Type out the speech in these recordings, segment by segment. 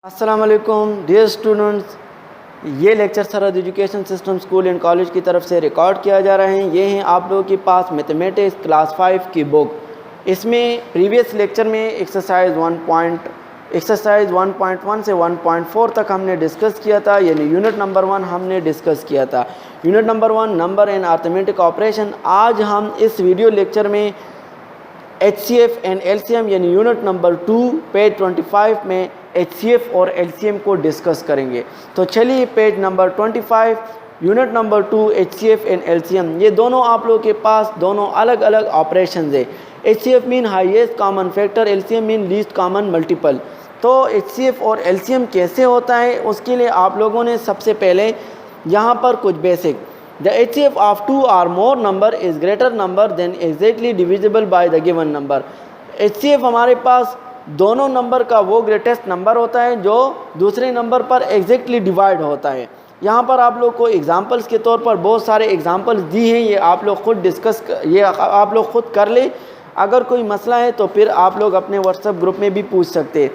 अस्सलाम वालेकुम dear students, ये लेक्चर सरहद education system school and college की तरफ से रिकॉर्ड किया जा रहा है। ये हैं आप लोगों के पास मैथमेटिक्स क्लास 5 की बुक। इसमें प्रीवियस लेक्चर में एक्सरसाइज 1.1 से 1.4 तक हमने डिस्कस किया था, यानी यूनिट नंबर 1 हमने डिस्कस किया था। Unit number 1 number and arithmetic operation. आज हम इस वीडियो लेक्चर में HCF एंड LCM यानी यूनिट नंबर 2 पेज 25 में HCF और LCM को डिस्कस करेंगे। तो चलिए page number 25 unit number 2 HCF and LCM, ये दोनों आप लोगों के पास दोनों अलग अलग ऑपरेशंस है। HCF mean highest common factor, LCM mean least common multiple. तो HCF और LCM कैसे होता है उसके लिए आप लोगों ने सबसे पहले यहाँ पर कुछ basic, The HCF of two or more number is greater number than exactly divisible by the given number। HCF हमारे पास दोनों नंबर का वो ग्रेटेस्ट नंबर होता है जो दूसरे नंबर पर एग्जैक्टली डिवाइड होता है। यहाँ पर आप लोग को एग्जांपल्स के तौर पर बहुत सारे एग्जांपल्स दी हैं, ये आप लोग खुद आप लोग खुद कर ले। अगर कोई मसला है तो फिर आप लोग अपने व्हाट्सएप ग्रुप में भी पूछ सकते हैं।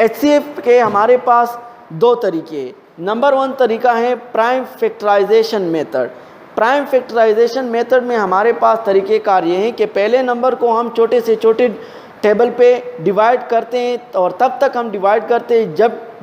HCF के हमारे पास दो तरीके हैं। नंबर 1 तरीका है prime factorisation method. Prime factorisation method में हमारे पास तरीक़ेकार ये हैं कि पहले नंबर को हम छोटे से छोटे टेबल पे डिवाइड करते हैं और तब तक हम डिवाइड करते हैं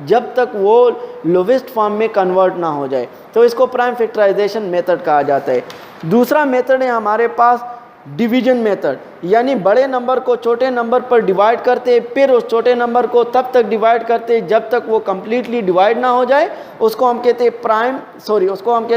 जब तक वो लोवेस्ट फॉर्म में कन्वर्ट ना हो जाए, तो इसको प्राइम फैक्टराइजेशन मेथड कहा जाता है। दूसरा मेथड है हमारे पास डिवीजन मेथड, यानी बड़े नंबर को छोटे नंबर पर डिवाइड करते हैं, फिर उस छोटे नंबर को तब तक डिवाइड करते हैं जब तक वो कम्प्लीटली डिवाइड ना हो जाए, उसको हम कहते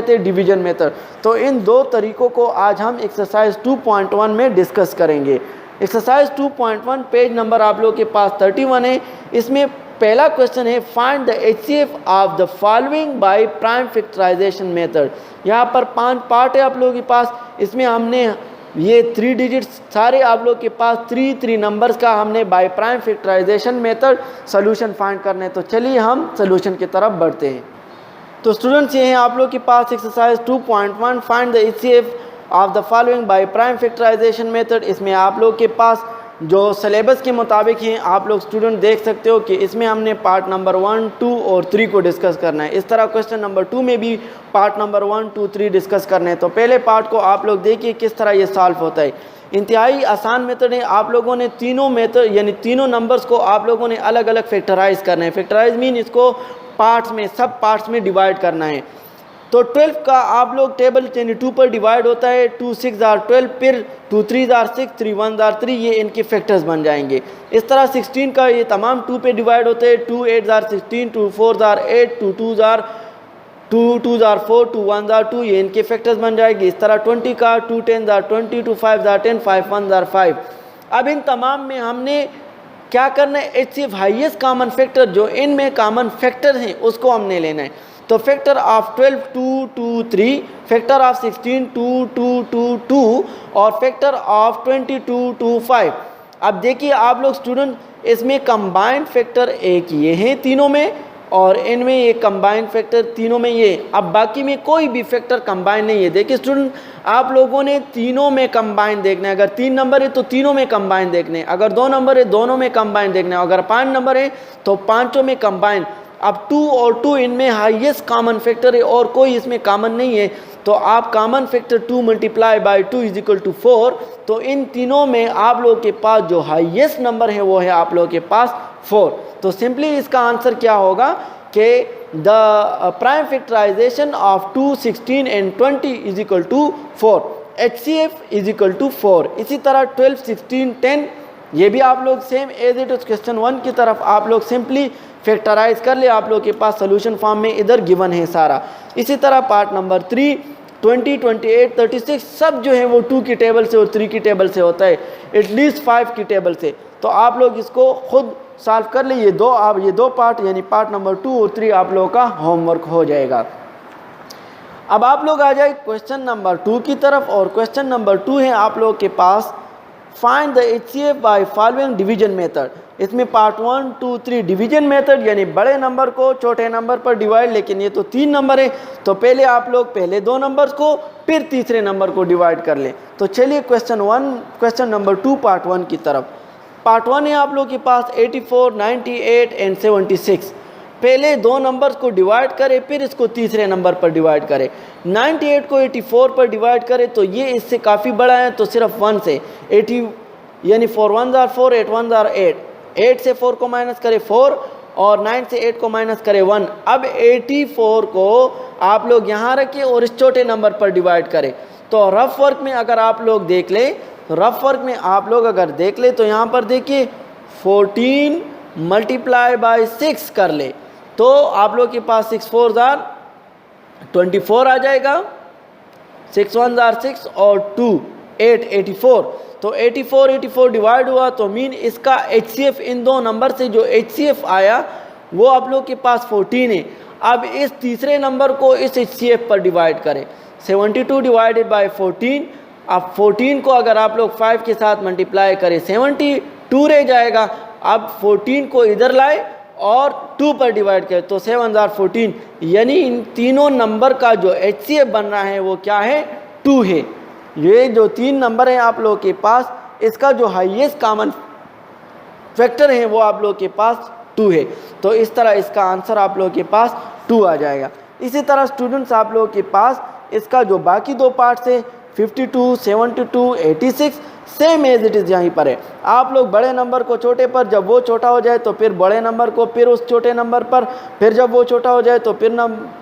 हैं डिवीजन मेथड। तो इन दो तरीक़ों को आज हम एक्सरसाइज 2.1 में डिस्कस करेंगे। एक्सरसाइज 2.1 पेज नंबर आप लोगों के पास 31 है। इसमें पहला क्वेश्चन है find the HCF of the following by prime factorisation method. यहाँ पर 5 पार्ट है आप लोगों के पास। इसमें हमने ये 3 डिजिट्स सारे आप लोग के पास 3 नंबर्स का हमने by prime factorisation method solution find करने। तो चलिए हम सोल्यूशन की तरफ बढ़ते हैं। तो स्टूडेंट्स ये हैं आप लोग के पास exercise 2.1 find the HCF of the following by prime factorisation method. इसमें आप लोग के पास जो सिलेबस के मुताबिक हैं आप लोग स्टूडेंट देख सकते हो कि इसमें हमने पार्ट नंबर 1, 2 और 3 को डिस्कस करना है। इस तरह क्वेश्चन नंबर 2 में भी पार्ट नंबर 1, 2, 3 डिस्कस करने हैं। तो पहले पार्ट को आप लोग देखिए किस तरह ये सॉल्व होता है। इंतहाई आसान मेथड है। आप लोगों ने तीनों मेथड यानी तीनों नंबर्स को आप लोगों ने अलग अलग फैक्टराइज करना है। फैक्टराइज मीन इसको पार्ट्स में सब पार्ट्स में डिवाइड करना है। तो 12 का आप लोग टेबल यानी 2 पर डिवाइड होता है। 2 6 आर 12, फिर 2 3 आर 6, 3 1 आर 3, ये इनके फैक्टर्स बन जाएंगे। इस तरह 16 का ये तमाम 2 पे डिवाइड होते हैं। 2 8 आर 16, 2 4 आर 8, 2 2 आर 4, 2 1 आर 2, ये इनके फैक्टर्स बन जाएंगे। इस तरह 20 का 2 10 आर 20, 2 5 आर 10, 5 1 आर 5। अब इन तमाम में हमने क्या करना है, HCF हाईएस्ट कॉमन फैक्टर जो इनमें कॉमन फैक्टर हैं उसको हमने लेना है। तो फैक्टर ऑफ 12 2 2 3, फैक्टर ऑफ 16 2 2 2 2 और फैक्टर ऑफ 22 2 5। अब देखिए आप लोग स्टूडेंट, इसमें कंबाइंड फैक्टर एक ये हैं तीनों में और इनमें ये कंबाइंड फैक्टर तीनों में ये। अब बाकी में कोई भी फैक्टर कंबाइंड नहीं है। देखिए स्टूडेंट, आप लोगों ने तीनों में कंबाइंड देखना है। अगर 3 नंबर है तो तीनों में कंबाइंड देखने हैं। अगर 2 नंबर है दोनों में कंबाइंड देखना है। अगर 5 नंबर है तो पांचों में कंबाइंड। अब 2 और 2 इनमें हाईएस्ट कॉमन फैक्टर है और कोई इसमें कॉमन नहीं है। तो आप common factor 2 multiply by 2 is equal to 4। तो इन तीनों में आप लोगों के पास जो हाईएस्ट नंबर है वो है आप लोगों के पास 4। तो सिंपली इसका आंसर क्या होगा कि the prime factorization of 2 16 and 20 is equal to 4। HCF is equal to 4। इसी तरह 12 16 10 ये भी आप लोग same as it is question 1 की तरफ आप लोग सिंपली फैक्टराइज कर ले। आप लोग के पास सोल्यूशन फॉर्म में इधर गिवन है सारा। इसी तरह पार्ट नंबर 3 20 28 36 सब जो है वो 2 की टेबल से और 3 की टेबल से होता है, एटलीस्ट 5 की टेबल से। तो आप लोग इसको खुद सॉल्व कर ले। ये दो पार्ट यानी पार्ट नंबर 2 और 3 आप लोगों का होमवर्क हो जाएगा। अब आप लोग आ जाए क्वेश्चन नंबर 2 की तरफ और क्वेश्चन नंबर 2 है आप लोग के पास find the HCF by following division method. इसमें पार्ट 1 2 3 डिवीजन मेथड यानी बड़े नंबर को छोटे नंबर पर डिवाइड, लेकिन ये तो 3 नंबर है तो पहले आप लोग पहले 2 नंबर्स को फिर तीसरे नंबर को डिवाइड कर लें। तो चलिए क्वेश्चन नंबर 2 पार्ट 1 की तरफ। पार्ट 1 है आप लोग के पास 84 98 एंड 76। पहले दो नंबर्स को डिवाइड करें फिर इसको तीसरे नंबर पर डिवाइड करें। 98 को 84 पर डिवाइड करें तो ये इससे काफ़ी बड़ा है, तो सिर्फ 1 से 80 यानी 4 1 आर 4 8 1 आर 8, 8 से 4 को माइनस करें 4 और 9 से 8 को माइनस करें 1। अब 84 को आप लोग यहाँ रखिए और इस छोटे नंबर पर डिवाइड करें। तो रफ वर्क में अगर आप लोग देख लें, तो रफ वर्क में आप लोग अगर देख लें तो यहाँ पर देखिए 14 मल्टीप्लाई बाय 6 कर ले तो आप लोग के पास 6 4 आर 24 आ जाएगा, 6 1 आर 6 और 2 8 84। तो 84 डिवाइड हुआ तो मीन इसका HCF इन दो नंबर से जो HCF आया वो आप लोग के पास 14 है। अब इस तीसरे नंबर को इस HCF पर डिवाइड करें, 72 डिवाइडेड बाय 14। अब 14 को अगर आप लोग 5 के साथ मल्टीप्लाई करें 72 रह जाएगा। अब 14 को इधर लाए और 2 पर डिवाइड करें तो 7 आर 14, यानी इन तीनों नंबर का जो HCF बन रहा है वो क्या है, 2 है। ये जो तीन नंबर हैं आप लोगों के पास, इसका जो हाईएस्ट कॉमन फैक्टर है वो आप लोगों के पास 2 है। तो इस तरह इसका आंसर आप लोगों के पास 2 आ जाएगा। इसी तरह स्टूडेंट्स आप लोगों के पास इसका जो बाकी दो पार्ट्स है 52 72 86 सेम एज इट इज़ यहीं पर है। आप लोग बड़े नंबर को छोटे पर, जब वो छोटा हो जाए तो फिर बड़े नंबर को फिर उस छोटे नंबर पर, फिर जब वो छोटा हो जाए तो फिर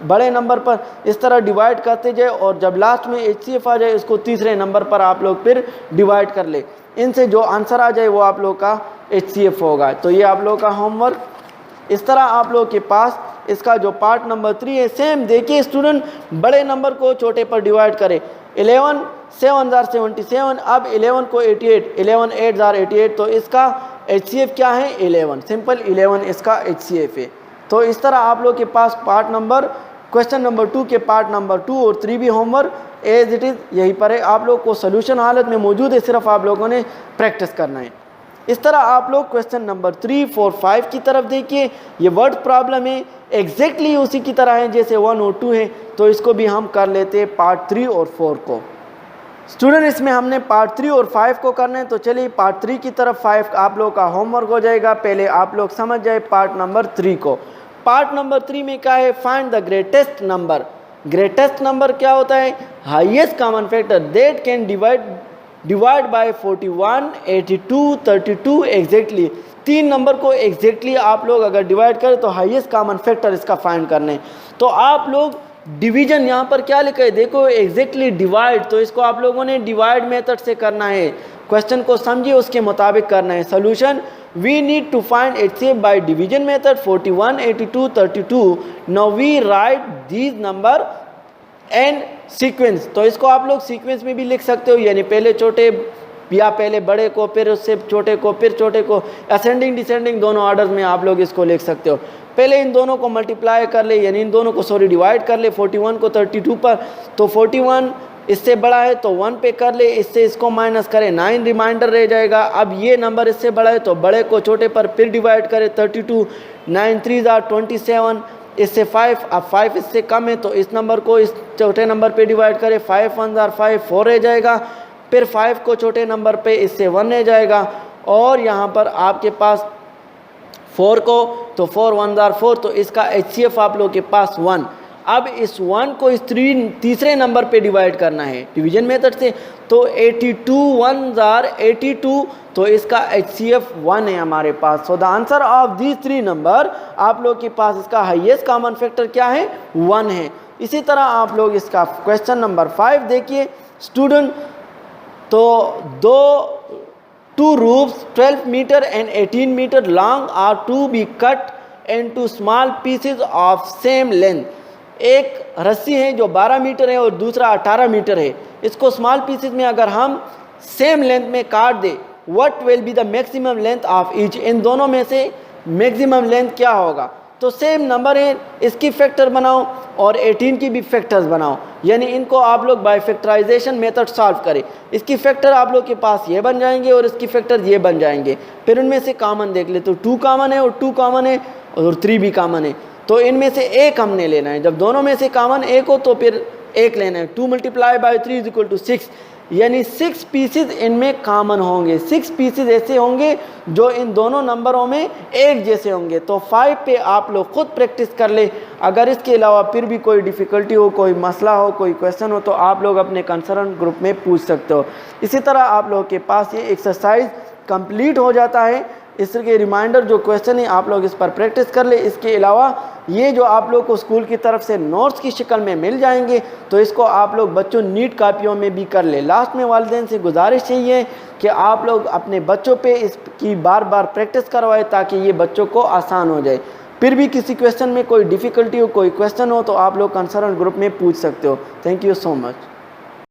बड़े नंबर पर, इस तरह डिवाइड करते जाए और जब लास्ट में HCF आ जाए उसको तीसरे नंबर पर आप लोग फिर डिवाइड कर ले। इनसे जो आंसर आ जाए वो आप लोग का HCF होगा। तो ये आप लोग का होमवर्क। इस तरह आप लोग के पास इसका जो पार्ट नंबर 3 है सेम देखिए स्टूडेंट, बड़े नंबर को छोटे पर डिवाइड करें। 11 7 आर 77, अब 11 को 88, 11 8 आर 88, तो इसका HCF क्या है 11, सिंपल 11 इसका HCF है। तो इस तरह आप लोग के पास पार्ट नंबर क्वेश्चन नंबर 2 के पार्ट नंबर 2 और 3 भी होमवर्क एज इट इज़ यहीं पर है, आप लोग को सोल्यूशन हालत में मौजूद है, सिर्फ आप लोगों ने प्रैक्टिस करना है। इस तरह आप लोग क्वेश्चन नंबर 3 4 5 की तरफ देखिए, ये वर्ड प्रॉब्लम है एग्जैक्टली उसी की तरह है जैसे 1 और 2 है, तो इसको भी हम कर लेते हैं पार्ट 3 और 4 को। स्टूडेंट इसमें हमने पार्ट 3 और 5 को करना है, तो चलिए पार्ट 3 की तरफ 5 आप लोग का होमवर्क हो जाएगा। पहले आप लोग समझ जाए पार्ट नंबर 3 को। पार्ट नंबर 3 में क्या है, find the greatest number. Greatest number क्या होता है, highest common factor that can divide by 41 82 32 exactly. तीन नंबर को एग्जैक्टली आप लोग अगर डिवाइड करें तो हाईएस्ट कॉमन फैक्टर इसका फाइंड करना है। तो आप लोग डिवीजन यहाँ पर क्या लिखा है, देखो एग्जैक्टली डिवाइड, तो इसको आप लोगों ने डिवाइड मेथड से करना है। क्वेश्चन को समझिए उसके मुताबिक करना है। Solution, we need to find HCF by division method 41 82 32। Now we write these number and sequence. तो इसको आप लोग सीक्वेंस में भी लिख सकते हो, यानी पहले छोटे या पहले बड़े को फिर उससे छोटे को फिर छोटे को, असेंडिंग डिसेंडिंग दोनों ऑर्डर में आप लोग इसको लिख सकते हो। पहले इन दोनों को मल्टीप्लाई कर ले, यानी इन दोनों को डिवाइड कर ले 41 को 32 पर, तो 41 इससे बड़ा है तो 1 पे कर ले, इससे इसको माइनस करें 9 रिमाइंडर रह जाएगा। अब ये नंबर इससे बड़ा है तो बड़े को छोटे पर फिर डिवाइड करें 32, 9 3 आर 27, इससे 5, अब 5 इससे कम है तो इस नंबर को इस छोटे नंबर पे डिवाइड करें 5 1 आर 5 4 रह जाएगा, फिर 5 को छोटे नंबर पे इससे 1 रह जाएगा, और यहाँ पर आपके पास 4 को तो 4 1 आर 4, तो इसका HCF आप लोग के पास 1। अब इस 1 को इस तीसरे नंबर पे डिवाइड करना है डिवीजन मेथड से, तो 82 1 आर 82, तो इसका HCF 1 है हमारे पास। So the answer of these 3 number, आप लोग के पास इसका हाईएस्ट कॉमन फैक्टर क्या है 1 है। इसी तरह आप लोग इसका क्वेश्चन नंबर 5 देखिए स्टूडेंट, तो two roofs 12 meter and 18 meter long are to be cut into small pieces of same length। एक रस्सी है जो 12 मीटर है और दूसरा 18 मीटर है, इसको स्मॉल पीसेस में अगर हम सेम लेंथ में काट दे, what will be the maximum length of each, इन दोनों में से मैक्सिमम लेंथ क्या होगा। तो सेम नंबर है, इसकी फैक्टर बनाओ और 18 की भी फैक्टर्स बनाओ, यानी इनको आप लोग बाय फैक्टराइजेशन मेथड सॉल्व करें। इसकी फैक्टर आप लोग के पास ये बन जाएंगे और इसकी फैक्टर ये बन जाएंगे। फिर उनमें से कॉमन देख ले, तो 2 कॉमन है और 2 कॉमन है और 3 भी कॉमन है, तो इनमें से एक हमने लेना है। जब दोनों में से कॉमन एक हो तो फिर एक लेना है। 2 × 3 = 6, यानी 6 पीसेज इनमें कॉमन होंगे। 6 पीसेज ऐसे होंगे जो इन दोनों नंबरों में एक जैसे होंगे। तो 5 पे आप लोग खुद प्रैक्टिस कर ले। अगर इसके अलावा फिर भी कोई डिफ़िकल्टी हो, कोई मसला हो, कोई क्वेश्चन हो तो आप लोग अपने कंसर्न ग्रुप में पूछ सकते हो। इसी तरह आप लोगों के पास ये एक्सरसाइज कंप्लीट हो जाता है। इसके रिमाइंडर जो क्वेश्चन है आप लोग इस पर प्रैक्टिस कर ले। इसके अलावा ये जो आप लोग को स्कूल की तरफ से नोट्स की शक्ल में मिल जाएंगे तो इसको आप लोग बच्चों नीट कापियों में भी कर ले। लास्ट में वालिदैन से गुजारिश चाहिए कि आप लोग अपने बच्चों पे इसकी बार बार प्रैक्टिस करवाएं ताकि ये बच्चों को आसान हो जाए। फिर भी किसी क्वेश्चन में कोई डिफ़िकल्टी हो, कोई क्वेश्चन हो तो आप लोग कंसर्न ग्रुप में पूछ सकते हो। Thank you so much.